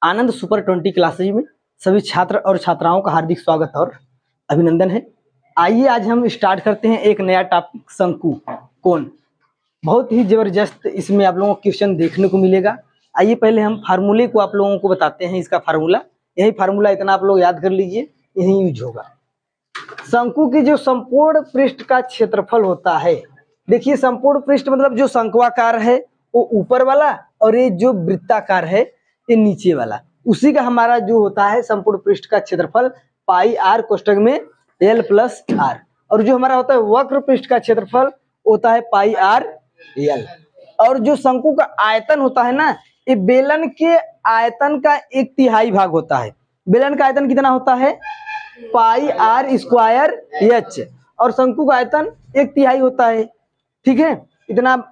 आनंद super 20 classes में सभी छात्र और छात्राओं का हार्दिक स्वागत और अभिनंदन है। आइए आज हम स्टार्ट करते हैं एक नया टॉपिक, शंकु कोण। बहुत ही जबरदस्त इसमें आप लोगों को क्वेश्चन देखने को मिलेगा। आइए पहले हम फार्मूले को आप लोगों को बताते हैं। इसका फार्मूला, यही फार्मूला इतना आप लोग याद कर लीजिए, यही यूज होगा। शंकु की जो संपूर्ण पृष्ठ का क्षेत्रफल होता है, देखिए संपूर्ण पृष्ठ मतलब जो शंक्वाकार है वो ऊपर वाला, और ये जो वृत्ताकार है ये नीचे वाला, उसी का हमारा जो होता है संपूर्ण पृष्ठ का क्षेत्रफल पाई आर कोष्टक में एल प्लस आर, और जो हमारा होता है वक्र पृष्ठ का क्षेत्रफल होता है पाई आर एल। और जो शंकु का आयतन होता है ना, ये बेलन के आयतन का 1/3 भाग होता है। बेलन का आयतन कितना होता है? पाई आर स्क्वायर एच, और शंकु का आयतन 1/3 होता है। ठीक है, इतना।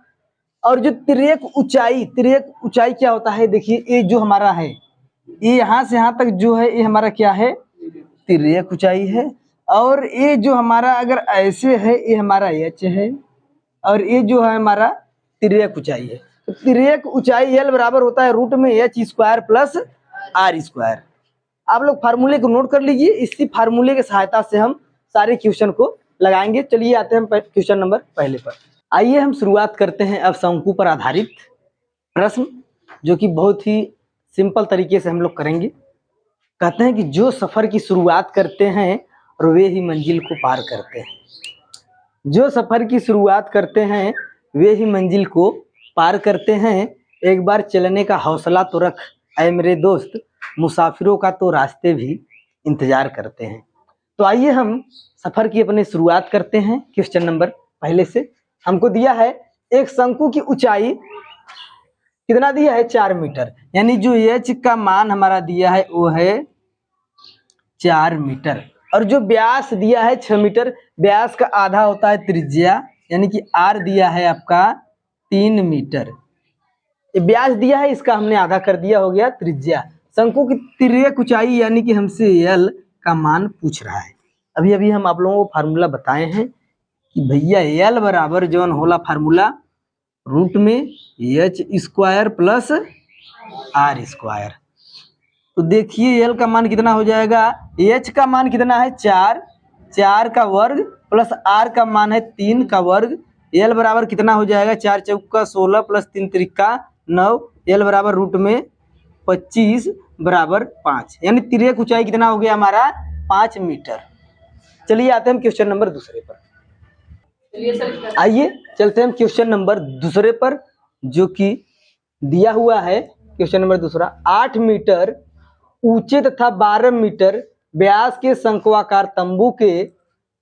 और जो तिर्यक ऊंचाई क्या होता है? देखिए ये जो हमारा है, ये यहाँ से यहाँ तक जो है ये हमारा क्या है? तिर्यक ऊंचाई है। और ये जो हमारा अगर ऐसे है ये हमारा एच है, और ये जो है हमारा तिर्यक ऊंचाई है। तो तिर्यक ऊंचाई एल बराबर होता है रूट में H square plus R square. आप लोग फार्मूले को नोट कर लीजिए, इसी फार्मूले की सहायता से हम सारे क्वेश्चन को लगाएंगे। चलिए आते हैं हम क्वेश्चन नंबर पहले पर। आइए हम शुरुआत करते हैं अब शंकु पर आधारित प्रश्न, जो कि बहुत ही सिंपल तरीके से हम लोग करेंगे। कहते हैं कि जो सफर की शुरुआत करते हैं और वे ही मंजिल को पार करते हैं। जो सफर की शुरुआत करते हैं वे ही मंजिल को पार करते हैं। एक बार चलने का हौसला तो रख ऐ मेरे दोस्त, मुसाफिरों का तो रास्ते भी इंतजार करते हैं। तो आइए हम सफर की अपनी शुरुआत करते हैं। क्वेश्चन नंबर पहले से हमको दिया है एक शंकु की ऊंचाई कितना दिया है? 4 मीटर, यानी जो एच का मान हमारा दिया है वो है 4 मीटर, और जो व्यास दिया है 6 मीटर। व्यास का आधा होता है त्रिज्या, यानी कि आर दिया है आपका 3 मीटर। व्यास दिया है, इसका हमने आधा कर दिया, हो गया त्रिज्या। शंकु की तिर्यक ऊंचाई यानी कि हमसे एल का मान पूछ रहा है। अभी अभी हम आप लोगों को फार्मूला बताए हैं कि भैया एल बराबर जौन होला फार्मूला रूट में H square plus R square. तो देखिए एल का मान कितना हो जाएगा? एच का मान कितना है? 4 का वर्ग प्लस आर का मान है 3 का वर्ग। एल बराबर कितना हो जाएगा? 4 चौका 16 प्लस 3 त्रिका 9। एल बराबर रूट में 25 बराबर 5, यानी तिर्यक ऊंचाई कितना हो गया हमारा? 5 मीटर। चलिए आते हैं क्वेश्चन नंबर दूसरे पर। आइए चलते हैं क्वेश्चन नंबर दूसरे पर, जो कि दिया हुआ है। क्वेश्चन नंबर दूसरा, 8 मीटर ऊंचे तथा 12 मीटर व्यास के शंक्वाकार तंबू के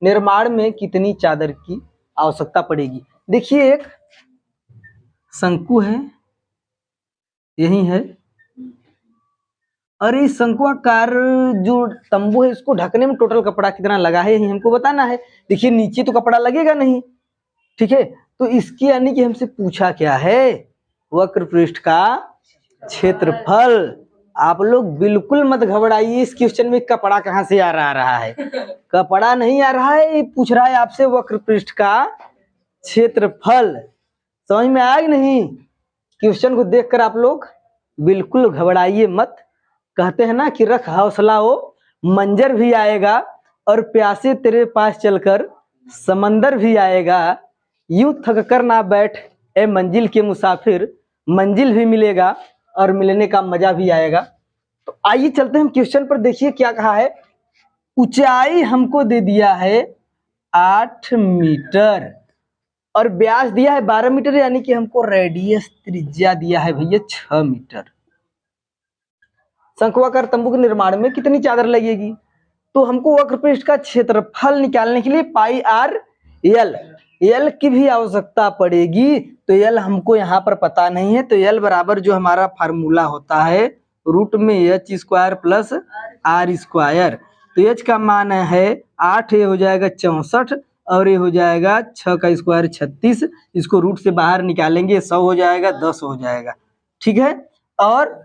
निर्माण में कितनी चादर की आवश्यकता पड़ेगी? देखिए एक शंकु है, यही है, और इस शंक्वाकार जो तंबू है इसको ढकने में टोटल कपड़ा कितना लगा है यही हमको बताना है। देखिए नीचे तो कपड़ा लगेगा नहीं, ठीक है। तो इसकी यानी कि हमसे पूछा क्या है? वक्र पृष्ठ का क्षेत्रफल। आप लोग बिल्कुल मत घबराइए, इस क्वेश्चन में कपड़ा कहाँ से आ रहा है? कपड़ा नहीं आ रहा है, ये पूछ रहा है आपसे वक्र पृष्ठ का क्षेत्रफल। समझ में आया कि नहीं? क्वेश्चन को देखकर आप लोग बिल्कुल घबराइए मत। कहते हैं ना कि रख हौसला, हो मंजर भी आएगा, और प्यासे तेरे पास चलकर समंदर भी आएगा। यूं थक कर ना बैठ ए मंजिल के मुसाफिर, मंजिल भी मिलेगा और मिलने का मजा भी आएगा। तो आइए चलते हैं क्वेश्चन पर। देखिए क्या कहा है? ऊंचाई हमको दे दिया है 8 मीटर, और व्यास दिया है 12 मीटर, यानी कि हमको रेडियस त्रिज्या दिया है भैया 6 मीटर। शंक्वाकार तंबू के निर्माण में कितनी चादर लगेगी? तो हमको वक्र पृष्ठ का क्षेत्रफल निकालने के लिए पाई आर एल की भी आवश्यकता पड़ेगी। तो एल हमको यहाँ पर पता नहीं है, तो एल बराबर जो हमारा फार्मूला होता है रूट में H square plus R square. तो एच का मान है 8, ये हो जाएगा 64, और ये हो जाएगा 6 का स्क्वायर 36। इसको रूट से बाहर निकालेंगे 100 हो जाएगा, 10 हो जाएगा, ठीक है। और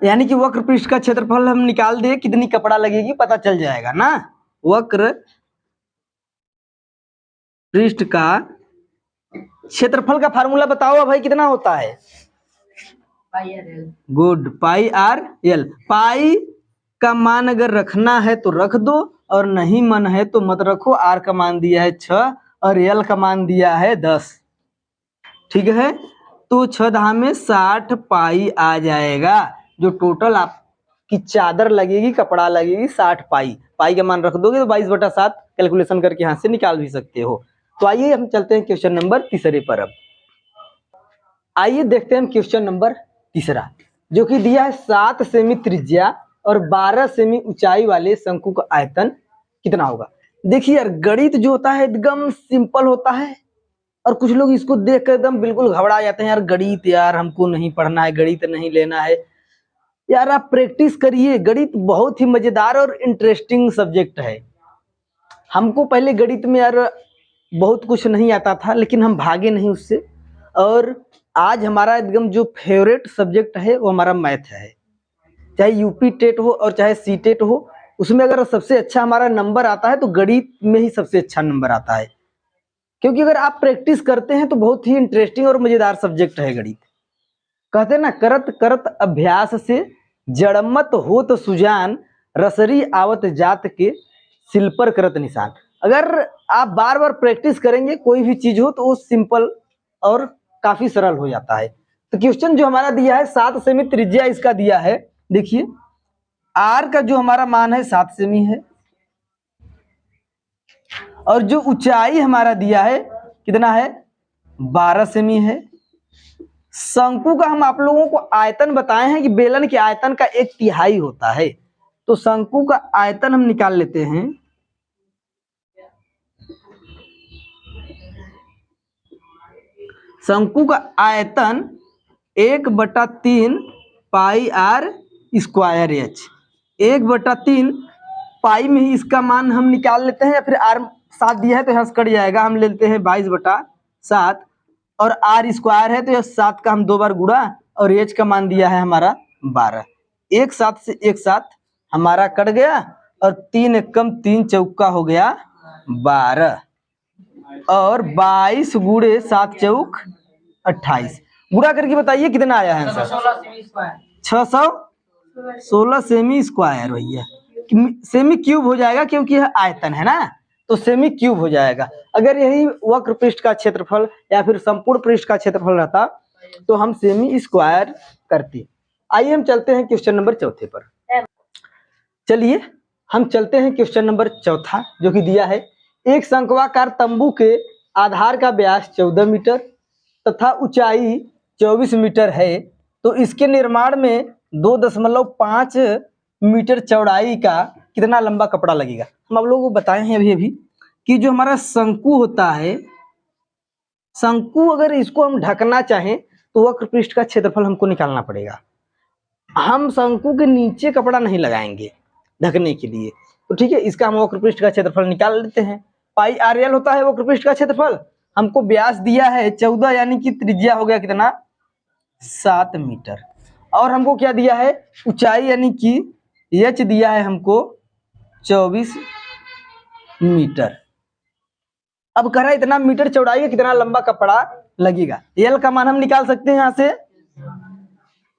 यानी कि वक्र पृष्ठ का क्षेत्रफल हम निकाल दे, कितनी कपड़ा लगेगी पता चल जाएगा ना। वक्र पृष्ठ का क्षेत्रफल का फार्मूला बताओ भाई, कितना होता है? गुड, पाई आर एल। पाई का मान अगर रखना है तो रख दो, और नहीं मन है तो मत रखो। आर का मान दिया है 6 और एल का मान दिया है 10। ठीक है, तो 6 दहा में 60 पाई आ जाएगा। जो टोटल आपकी चादर लगेगी, कपड़ा लगेगी, 60 पाई। पाई का मान रख दोगे तो 22/7 कैलकुलेशन करके यहाँ से निकाल भी सकते हो। तो आइए हम चलते हैं क्वेश्चन नंबर तीसरे पर। अब आइए देखते हैं क्वेश्चन नंबर तीसरा, जो कि दिया है 7 सेमी त्रिज्या और 12 सेमी ऊंचाई वाले शंकु का आयतन कितना होगा। देखिए यार, गणित जो होता है एकदम सिंपल होता है, और कुछ लोग इसको देख कर एकदम बिल्कुल घबरा जाते हैं, यार गणित, यार हमको नहीं पढ़ना है, गणित नहीं लेना है। यार आप प्रैक्टिस करिए, गणित बहुत ही मजेदार और इंटरेस्टिंग सब्जेक्ट है। हमको पहले गणित में यार बहुत कुछ नहीं आता था, लेकिन हम भागे नहीं उससे, और आज हमारा एकदम जो फेवरेट सब्जेक्ट है वो हमारा मैथ है। चाहे यूपी टेट हो और चाहे सी टेट हो, उसमें अगर सबसे अच्छा हमारा नंबर आता है तो गणित में ही सबसे अच्छा नंबर आता है। क्योंकि अगर आप प्रैक्टिस करते हैं तो बहुत ही इंटरेस्टिंग और मजेदार सब्जेक्ट है गणित। कहते ना, करत करत अभ्यास से जड़मत होत सुजान, रसरी आवत जात के सिल पर करत निशान। अगर आप बार बार प्रैक्टिस करेंगे कोई भी चीज हो तो वो सिंपल और काफी सरल हो जाता है। तो क्वेश्चन जो हमारा दिया है 7 सेमी त्रिज्या इसका दिया है। देखिए आर का जो हमारा मान है 7 सेमी है, और जो ऊंचाई हमारा दिया है कितना है, 12 सेमी है। शंकु का हम आप लोगों को आयतन बताए हैं कि बेलन के आयतन का 1/3 होता है। तो शंकु का आयतन हम निकाल लेते हैं। शंकु का आयतन 1/3 पाई आर स्क्वायर एच। 1/3 पाई में ही इसका मान हम निकाल लेते हैं, या फिर आर 7 दिया है तो यहाँ से कट जाएगा, हम ले लेते हैं 22/7, और आर स्क्वायर है तो यह 7 का हम 2 बार गुणा, और एच का मान दिया है हमारा 12। 1 7 से 1 7 हमारा कट गया, और 3 एकम 3 चौका हो गया 12, और 22 गुणे 7 चौक 28। गुणा करके बताइए कितना आया है आंसर। 616 सेमी स्क्वायर भैया। सेमी क्यूब हो जाएगा क्योंकि यह आयतन है ना, तो सेमी क्यूब हो जाएगा। अगर यही वक्र पृष्ठ का क्षेत्रफल या फिर संपूर्ण पृष्ठ का क्षेत्रफल रहता तो हम सेमी स्क्वायर करते। आइए हम चलते हैं क्वेश्चन नंबर चौथे पर। चलिए हम चलते हैं क्वेश्चन नंबर चौथा, जो कि दिया है एक शंक्वाकार तंबू के आधार का व्यास 14 मीटर तथा ऊंचाई 24 मीटर है, तो इसके निर्माण में 2.5 मीटर चौड़ाई का कितना लंबा कपड़ा लगेगा। हम आप लोगों को बताए हैं अभी कि जो हमारा शंकु होता है, शंकु अगर इसको हम ढकना चाहें तो वक्र पृष्ठ का क्षेत्रफल हमको निकालना पड़ेगा। हम शंकु के नीचे कपड़ा नहीं लगाएंगे ढकने के लिए, तो ठीक है, इसका हम वक्र पृष्ठ का क्षेत्रफल निकाल लेते हैं। पाई आर एल होता है वक्र पृष्ठ का क्षेत्रफल। हमको व्यास दिया है 14, यानी कि त्रिज्या हो गया कितना, 7 मीटर, और हमको क्या दिया है, ऊंचाई यानी कि एच दिया है हमको 24 मीटर। अब कह रहा है इतना मीटर चौड़ाई है, कितना लंबा कपड़ा लगेगा। एल का मान हम निकाल सकते हैं यहां से,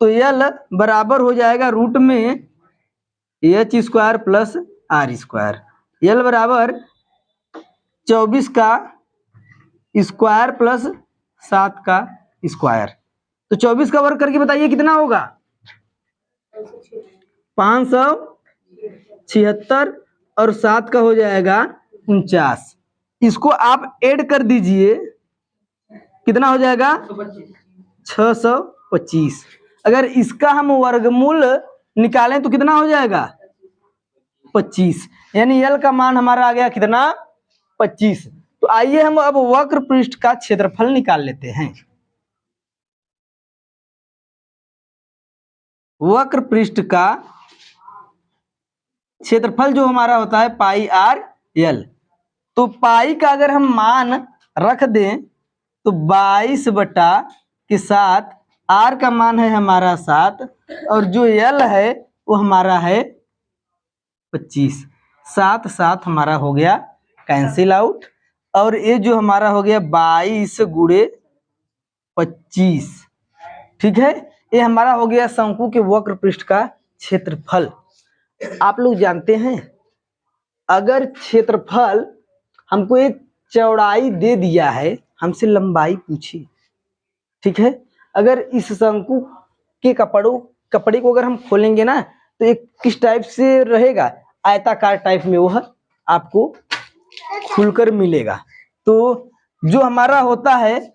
तो एल बराबर हो जाएगा रूट में H square plus R square. L बराबर 24 का स्क्वायर प्लस 7 का स्क्वायर। तो 24 का वर्ग करके बताइए कितना होगा, 576, और 7 का हो जाएगा 49। इसको आप ऐड कर दीजिए, कितना हो जाएगा 625। अगर इसका हम वर्गमूल निकालें तो कितना हो जाएगा 25, यानी एल का मान हमारा आ गया कितना 25। तो आइए हम अब वक्र पृष्ठ का क्षेत्रफल निकाल लेते हैं। वक्र पृष्ठ का क्षेत्रफल जो हमारा होता है पाई आर एल, तो पाई का अगर हम मान रख दें तो 22/7, आर का मान है हमारा 7, और जो एल है वो हमारा है 25। 7 7 हमारा हो गया कैंसिल आउट, और ये जो हमारा हो गया 22 गुणे 25। ठीक है, ये हमारा हो गया शंकु के वक्र पृष्ठ का क्षेत्रफल। आप लोग जानते हैं अगर क्षेत्रफल हमको एक चौड़ाई दे दिया है, हमसे लंबाई पूछी, ठीक है, अगर इस शंकु के कपड़े को अगर हम खोलेंगे ना तो एक किस टाइप से रहेगा, आयताकार टाइप में वह आपको खुलकर मिलेगा। तो जो हमारा होता है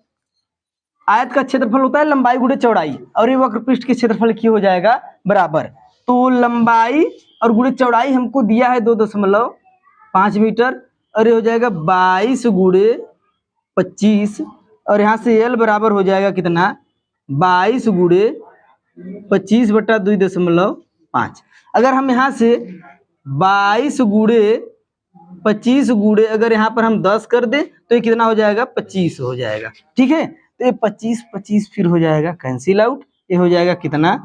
आयत का क्षेत्रफल होता है लंबाई गुणे चौड़ाई, और ये वक्र पृष्ठ के क्षेत्रफल की हो जाएगा बराबर। तो लंबाई और गुणे चौड़ाई हमको दिया है 2.5 मीटर, और ये हो जाएगा 22 गुणे 25, और यहाँ से एल बराबर हो जाएगा कितना, 22 गुणे 25 बटा 2.5। अगर हम यहाँ से 22 गुणे 25 गुणे अगर यहाँ पर हम 10 कर दें तो ये कितना हो जाएगा, 25 हो जाएगा। ठीक है, तो ये 25 फिर हो जाएगा कैंसिल आउट, ये हो जाएगा कितना,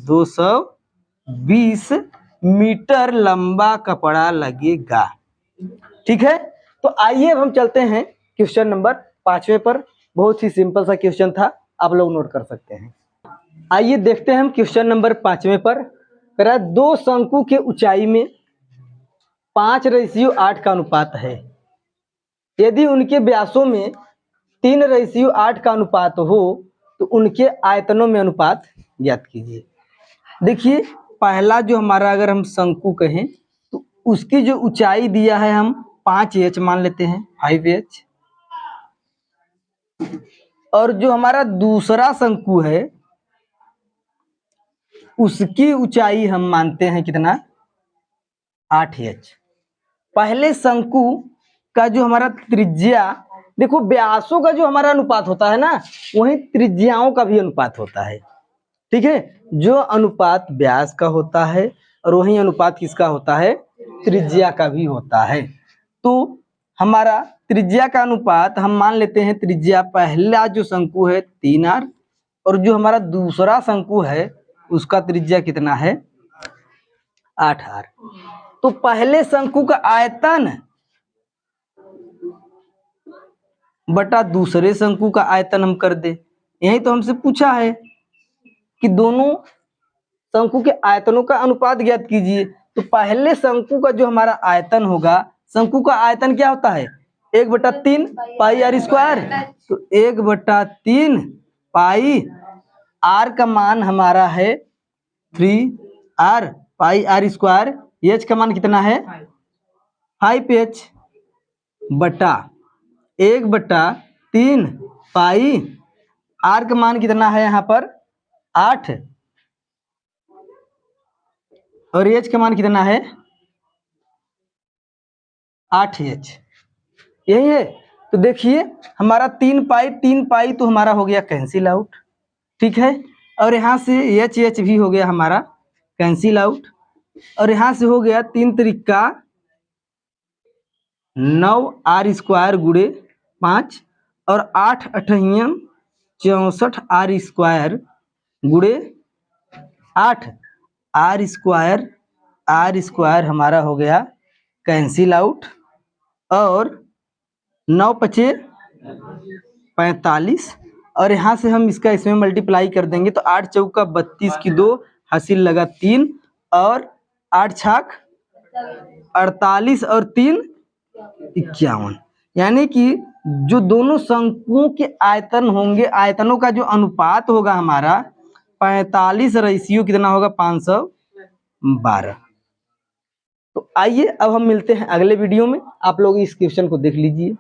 220 मीटर लंबा कपड़ा लगेगा। ठीक है, तो आइए अब हम चलते हैं क्वेश्चन नंबर 5वें पर। बहुत ही सिंपल सा क्वेश्चन था, आप लोग नोट कर सकते हैं। आइए देखते हैं हम क्वेश्चन नंबर 5वें पर। कह रहा है 2 शंकु के ऊंचाई में 5:8 का अनुपात है। यदि उनके व्यासों में 3:8 का अनुपात हो तो उनके आयतनों में अनुपात ज्ञात कीजिए। देखिए पहला जो हमारा अगर हम शंकु कहें तो उसकी जो ऊंचाई दिया है हम 5h मान लेते हैं, 5h। और जो हमारा दूसरा शंकु है उसकी ऊंचाई हम मानते हैं कितना, 8h। पहले शंकु का जो हमारा त्रिज्या, देखो व्यासों का जो हमारा अनुपात होता है ना वहीं त्रिज्याओं का भी अनुपात होता है। ठीक है, जो अनुपात व्यास का होता है और वही अनुपात किसका होता है, त्रिज्या का भी होता है। तो हमारा त्रिज्या का अनुपात हम मान लेते हैं, त्रिज्या पहला जो शंकु है 3r और जो हमारा दूसरा शंकु है उसका त्रिज्या कितना है, 8r। तो पहले शंकु का आयतन बटा दूसरे शंकु का आयतन हम कर दे। यही तो हमसे पूछा है कि दोनों शंकु के आयतनों का अनुपात ज्ञात कीजिए। तो पहले शंकु का जो हमारा आयतन होगा, शंकु का आयतन क्या होता है, 1/3 पाई आर स्क्वायर। तो 1/3 पाई आर का मान हमारा है 3r pi are square. H का मान कितना है 5h बटा 1/3 पाई आर का मान कितना है यहाँ पर 8 और एच का मान कितना है 8h, यही है। तो देखिए हमारा 3 पाई तो हमारा हो गया कैंसिल आउट। ठीक है, और यहाँ से एच भी हो गया हमारा कैंसिल आउट, और यहाँ से हो गया 3 त्रिका 9r स्क्वायर गुणे 5 और 8 अठहियम 64 r स्क्वायर गुणे 8 r स्क्वायर हमारा हो गया कैंसिल आउट, और 9 पचे 45, और यहाँ से हम इसका इसमें मल्टीप्लाई कर देंगे तो 8 चौका 32 की 2 हासिल लगा 3 और 8 छाक 48 और 3 51। यानी कि जो दोनों शंकुओं के आयतन होंगे, आयतनों का जो अनुपात होगा हमारा 45 रेशियो कितना होगा 512। तो आइए अब हम मिलते हैं अगले वीडियो में, आप लोग इस क्वेश्चन को देख लीजिए।